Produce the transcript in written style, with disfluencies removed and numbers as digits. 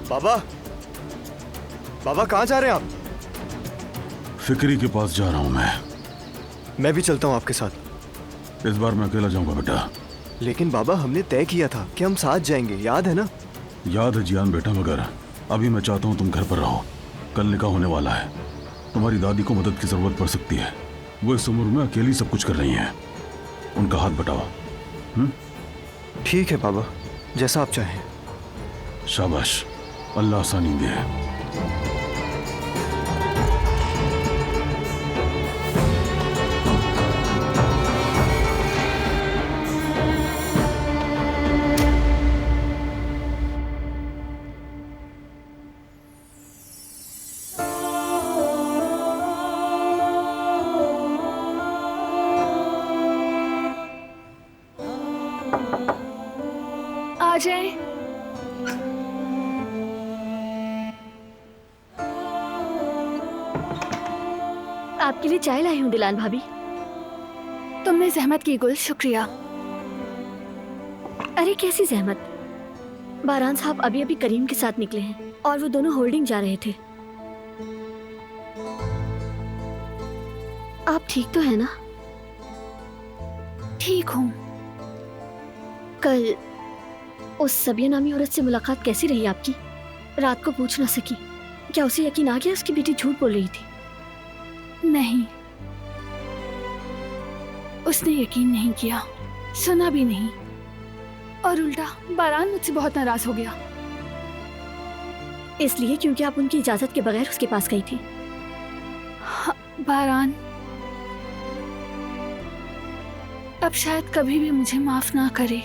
बाबा, बाबा कहाँ जा रहे हैं आप? फिक्री के पास जा रहा हूँ मैं भी चलता हूँ आपके साथ। इस बार मैं अकेला जाऊंगा बेटा। लेकिन बाबा, हमने तय किया था कि हम साथ जाएंगे, याद है ना? याद है जियान बेटा, मगर अभी मैं चाहता हूँ तुम घर पर रहो। कल निकाह होने वाला है। तुम्हारी दादी को मदद की जरूरत पड़ सकती है। वो इस उम्र में अकेली सब कुछ कर रही हैं। उनका हाथ बटाओ। ठीक है बाबा, जैसा आप चाहें। शाबाश, अल्लाह आसानी दे। आ जाए। आपके लिए चाय लाई हूँ दिलान भाभी। तुमने जहमत की गुल, शुक्रिया। अरे कैसी जहमत? बारान साहब अभी अभी करीम के साथ निकले हैं और वो दोनों होल्डिंग जा रहे थे। आप ठीक तो है ना? ठीक हूँ। कल उस सबिया नामी औरत से मुलाकात कैसी रही आपकी? रात को पूछ ना सकी। क्या उसे यकीन आ गया उसकी बेटी झूठ बोल रही थी? नहीं, उसने यकीन नहीं किया, सुना भी नहीं, और उल्टा बारान मुझसे बहुत नाराज हो गया। इसलिए क्योंकि आप उनकी इजाजत के बगैर उसके पास गई थी। हाँ, बारान अब शायद कभी भी मुझे माफ ना करे।